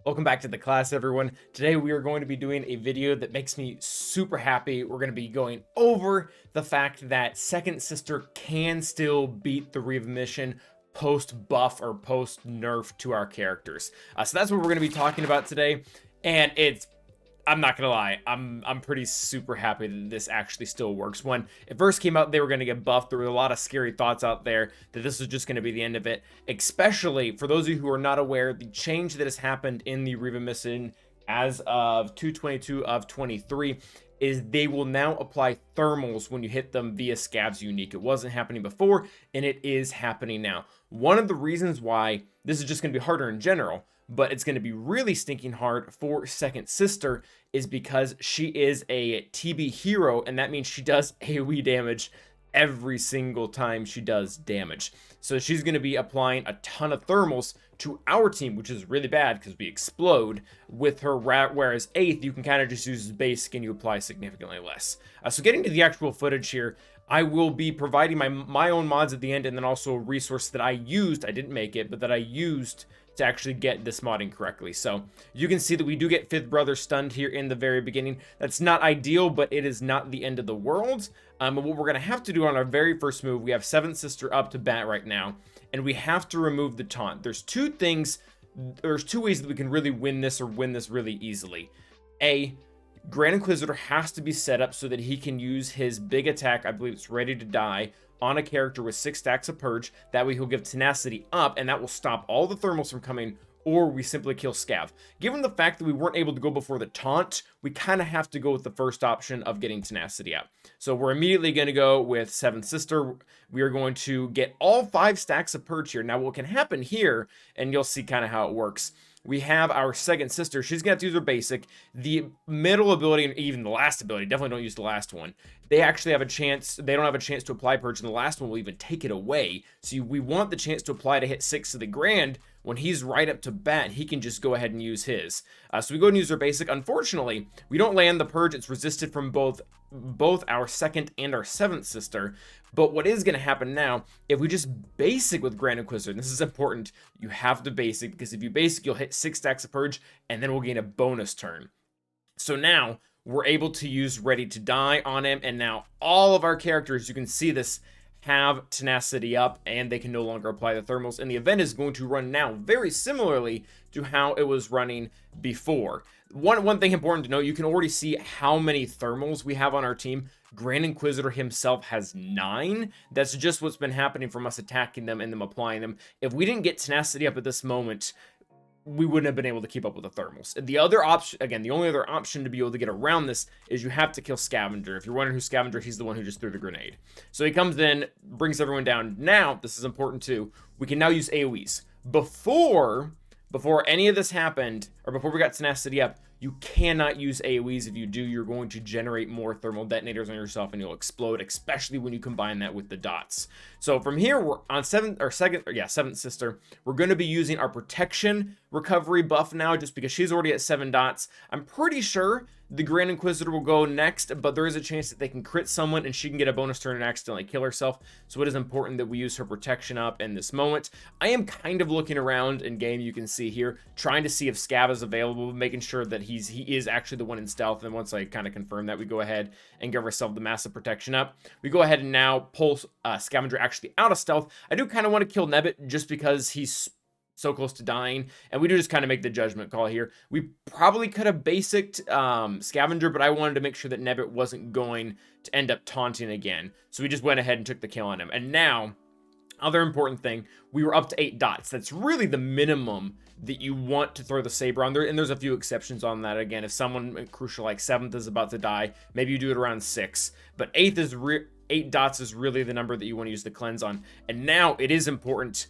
Welcome back to the class, everyone. Today we are going to be doing a video that makes me super happy. We're going to be going over the fact that Second Sister can still beat the Reva mission post buff or post nerf to our characters. So that's what we're going to be talking about today. And I'm not gonna lie, I'm pretty super happy that this actually still works. When it first came out, they were gonna get buffed. There were a lot of scary thoughts out there that this was just gonna be the end of it. Especially for those of you who are not aware, the change that has happened in the Reva mission as of 222 of 23 is they will now apply thermals when you hit them via Scav's unique. It wasn't happening before, and it is happening now. One of the reasons why this is just gonna be harder in general, but it's going to be really stinking hard for Second Sister is because she is a TB hero, and that means she does AoE damage every single time she does damage. So she's going to be applying a ton of thermals to our team, which is really bad because we explode with her, whereas 8th, you can kind of just use basic and you apply significantly less. So getting to the actual footage here, I will be providing my own mods at the end, and then also a resource that I used, I didn't make it, but that I used to actually get this modding correctly. So you can see that we do get Fifth Brother stunned here in the very beginning. That's not ideal, but it is not the end of the world. And what we're going to have to do on our very first move, we have Seventh Sister up to bat right now, and we have to remove the taunt. There's two ways that we can really win this, or win this really easily. A, Grand Inquisitor has to be set up so that he can use his big attack, I believe it's Ready to Die, on a character with 6 stacks of Purge. That way he'll give Tenacity up, and that will stop all the thermals from coming, or we simply kill Scav. Given the fact that we weren't able to go before the taunt, we kind of have to go with the first option of getting Tenacity up. So we're immediately going to go with Seventh Sister. We are going to get all 5 stacks of Purge here. Now what can happen here, and you'll see kind of how it works, we have our Second Sister. She's gonna have to use her basic. The middle ability, and even the last ability, definitely don't use the last one. They actually have a chance, they don't have a chance to apply Purge, and the last one will even take it away. So we want the chance to apply to hit 6 of the Grand. When he's right up to bat, he can just go ahead and use his. So we go and use our basic. Unfortunately, we don't land the Purge. It's resisted from both our Second and our Seventh Sister. But what is going to happen now, if we just basic with Grand Inquisitor, and this is important, you have to basic, because if you basic, you'll hit 6 stacks of Purge, and then we'll gain a bonus turn. So now, we're able to use Ready to Die on him, and now all of our characters, you can see this, have Tenacity up, and they can no longer apply the thermals, and the event is going to run now very similarly to how it was running before. One thing important to note, you can already see how many thermals we have on our team. Grand Inquisitor himself has 9. That's just what's been happening from us attacking them and them applying them. If we didn't get Tenacity up at this moment, we wouldn't have been able to keep up with the thermals. The other option, again, the only other option to be able to get around this is you have to kill Scavenger. If you're wondering who Scavenger, he's the one who just threw the grenade. So he comes in, brings everyone down. Now, this is important too, we can now use AoEs. Before any of this happened, or before we got Tenacity up, you cannot use AoEs. If you do, you're going to generate more thermal detonators on yourself and you'll explode, especially when you combine that with the dots. So from here, we're on Seventh Sister. We're going to be using our protection recovery buff now, just because she's already at 7 dots. I'm pretty sure the Grand Inquisitor will go next, but there is a chance that they can crit someone and she can get a bonus turn and accidentally kill herself. So it is important that we use her protection up in this moment. I am kind of looking around in game, you can see here, trying to see if Scav is available, making sure that he is actually the one in stealth. And once I kind of confirm that, we go ahead and give ourselves the massive protection up. We go ahead and now pull Scavenger actually out of stealth. I do kind of want to kill Nebbit just because he's so close to dying, and we do just kind of make the judgment call here. We probably could have basicked Scavenger, but I wanted to make sure that Nebbit wasn't going to end up taunting again. So we just went ahead and took the kill on him. And now, other important thing, we were up to 8 dots. That's really the minimum that you want to throw the saber on there, and there's a few exceptions on that. Again, if someone crucial like 7th is about to die, maybe you do it around 6, but 8th is 8 dots is really the number that you want to use the cleanse on. And now it is important,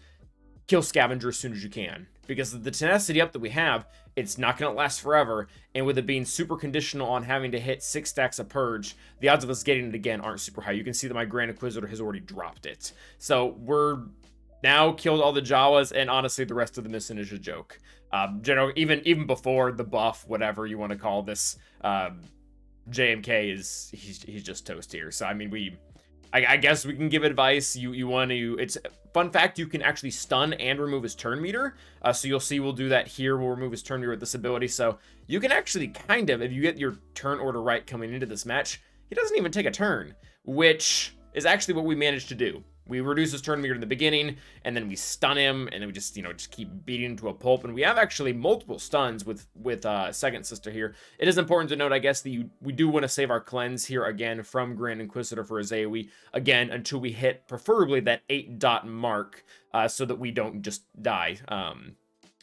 kill Scavenger as soon as you can, because the Tenacity up that we have, it's not going to last forever, and with it being super conditional on having to hit 6 stacks of Purge, the odds of us getting it again aren't super high. You can see that my Grand Inquisitor has already dropped it. So we're now killed all the Jawas, and honestly the rest of the mission is a joke. Even before the buff, whatever you want to call this, JMK he's just toast here. So I mean, I guess we can give advice. You want to, it's fun fact, you can actually stun and remove his turn meter. So you'll see we'll do that here. We'll remove his turn meter with this ability. So you can actually kind of, if you get your turn order right coming into this match, he doesn't even take a turn, which is actually what we managed to do. We reduce his turn meter in the beginning, and then we stun him, and then we just, just keep beating him to a pulp. And we have actually multiple stuns with Second Sister here. It is important to note, I guess, that we do want to save our cleanse here again from Grand Inquisitor for his AoE, again, until we hit, preferably, that 8-dot mark, so that we don't just die.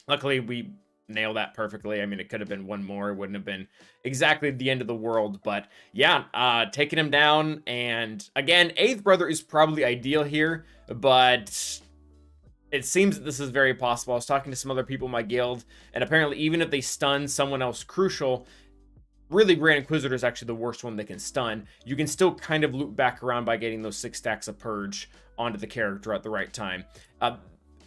Luckily, we nail that perfectly. I mean, it could have been one more. It wouldn't have been exactly the end of the world. But yeah, taking him down. And again, Eighth Brother is probably ideal here, but it seems that this is very possible. I was talking to some other people in my guild, and apparently even if they stun someone else crucial, really Grand Inquisitor is actually the worst one they can stun. You can still kind of loop back around by getting those 6 stacks of Purge onto the character at the right time.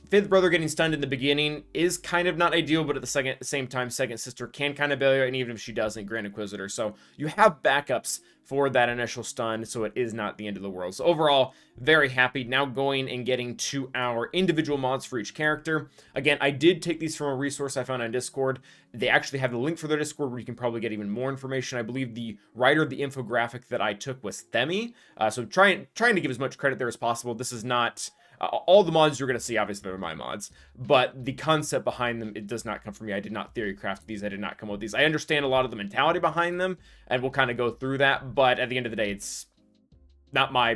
Fifth Brother getting stunned in the beginning is kind of not ideal, but at the same time, Second Sister can kind of bail you, and even if she doesn't, Grand Inquisitor. So you have backups for that initial stun, so it is not the end of the world. So overall, very happy. Now going and getting to our individual mods for each character. Again, I did take these from a resource I found on Discord. They actually have the link for their Discord where you can probably get even more information. I believe the writer of the infographic that I took was Themi. So trying to give as much credit there as possible. This is not... all the mods you're going to see, obviously, are my mods, but the concept behind them, it does not come from me. I did not theory craft these. I did not come up with these. I understand a lot of the mentality behind them, and we'll kind of go through that, but at the end of the day, it's not my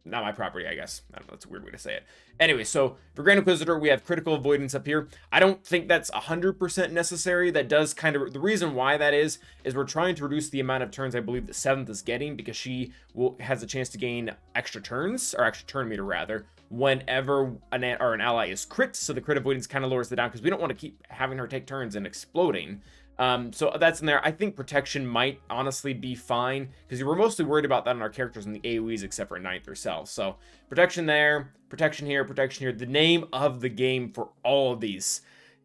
not my property, I guess. I don't know, that's a weird way to say it. Anyway, so for Grand Inquisitor, we have critical avoidance up here. I don't think that's 100% necessary. That does kind of, the reason why that is we're trying to reduce the amount of turns I believe that 7th is getting, because she has a chance to gain extra turns, or extra turn meter rather, whenever an ally is crit. So the crit avoidance kind of lowers it down, because we don't want to keep having her take turns and exploding. So that's in there. I think protection might honestly be fine, because we're mostly worried about that on our characters in the AoEs, except for Ninth herself. So protection there, protection here, protection here. The name of the game for all of these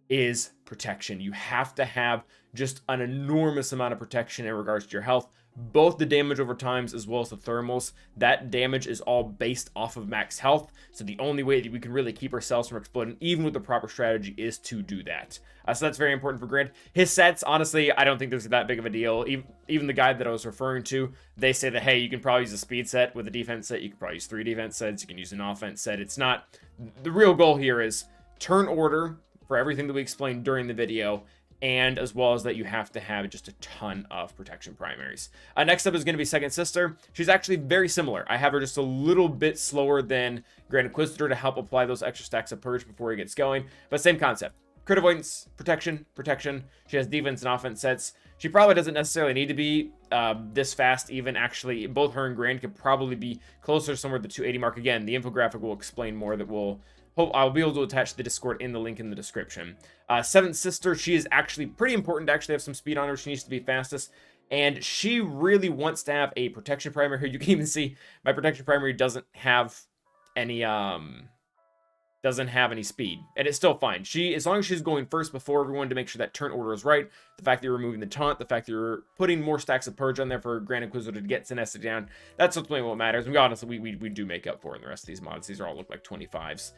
is protection. You have to have just an enormous amount of protection in regards to your health. Both the damage over times as well as the thermals, that damage is all based off of max health. So the only way that we can really keep ourselves from exploding, even with the proper strategy, is to do that. So that's very important for Grant. His sets, honestly, I don't think there's that big of a deal. Even the guide that I was referring to, they say that, hey, you can probably use a speed set with a defense set. You can probably use 3 defense sets. You can use an offense set. It's not, the real goal here is turn order for everything that we explained during the video, and as well as that you have to have just a ton of protection primaries. Next up is going to be Second Sister. She's actually very similar. I have her just a little bit slower than Grand Inquisitor to help apply those extra stacks of Purge before he gets going, but same concept. Crit avoidance, protection, protection. She has defense and offense sets. She probably doesn't necessarily need to be this fast even. Actually, both her and Grand could probably be closer to somewhere at the 280 mark. Again, the infographic will explain more, that I'll be able to attach the Discord in the link in the description. Seventh Sister, she is actually pretty important to actually have some speed on her. She needs to be fastest, and she really wants to have a protection primary here. You can even see my protection primary doesn't have any speed, and it's still fine. As long as she's going first before everyone to make sure that turn order is right, the fact that you're removing the taunt, the fact that you're putting more stacks of Purge on there for Grand Inquisitor to get Sinested down, that's ultimately what matters. And we honestly, we do make up for it in the rest of these mods. These are all look like 25s.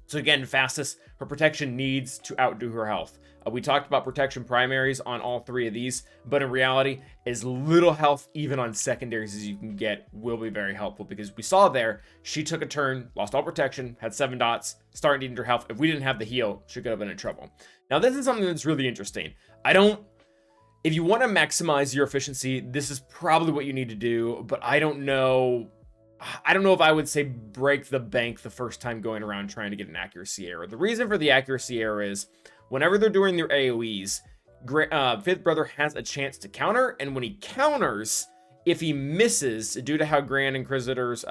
So again, fastest, her protection needs to outdo her health. We talked about protection primaries on all 3 of these, but in reality, as little health even on secondaries as you can get will be very helpful, because we saw there, she took a turn, lost all protection, had 7 dots, started needing her health. If we didn't have the heal, she could have been in trouble. Now, this is something that's really interesting. If you want to maximize your efficiency, this is probably what you need to do, but I don't know if I would say break the bank the first time going around trying to get an accuracy error. The reason for the accuracy error is whenever they're doing their AoEs, Fifth Brother has a chance to counter, and when he counters, if he misses, due to how Grand Inquisitor's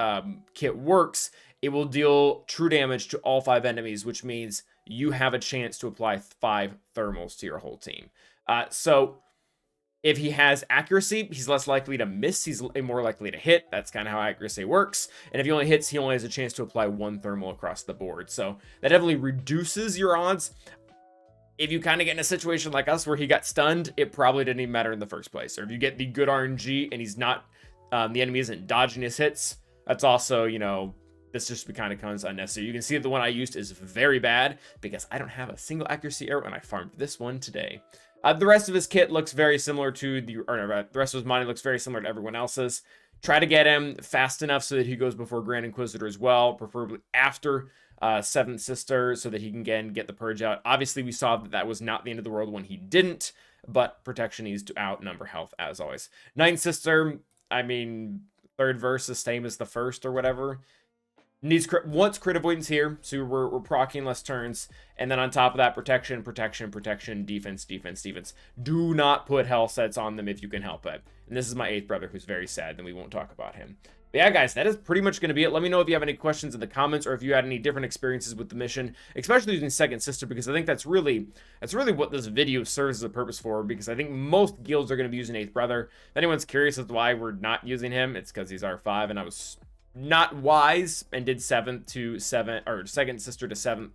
kit works, it will deal true damage to all 5 enemies, which means you have a chance to apply 5 thermals to your whole team. So if he has accuracy, he's less likely to miss. He's more likely to hit. That's kind of how accuracy works. And if he only hits, he only has a chance to apply 1 thermal across the board. So that definitely reduces your odds. If you kind of get in a situation like us where he got stunned, it probably didn't even matter in the first place. Or if you get the good RNG and he's not the enemy isn't dodging his hits. That's also, you know, this just kind of becomes unnecessary. You can see that the one I used is very bad because I don't have a single accuracy arrow and I farmed this one today. The rest of his kit looks very similar to the rest of his money looks very similar to everyone else's. Try to get him fast enough so that he goes before Grand Inquisitor as well, preferably after Seventh Sister, so that he can again get the Purge out. Obviously, we saw that that was not the end of the world when he didn't, but protection needs to outnumber health as always. Ninth Sister, I mean, third verse is same as the first or whatever. Needs wants crit avoidance here, so we're proccing less turns, and then on top of that, protection, defense. Do not put health sets on them if you can help it. And this is my 8th brother who's very sad, then we won't talk about him. But yeah, guys, that is pretty much going to be it. Let me know if you have any questions in the comments, or if you had any different experiences with the mission, especially using Second Sister, because I think that's really what this video serves as a purpose for, because I think most guilds are going to be using 8th brother. If anyone's curious as to why we're not using him, it's because he's R5, and I was not wise and did 7th to 7, or Second Sister to 7th,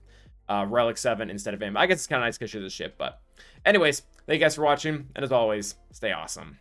Relic 7 instead of him. I guess it's kind of nice because she's a ship, but anyways, thank you guys for watching, and as always, stay awesome.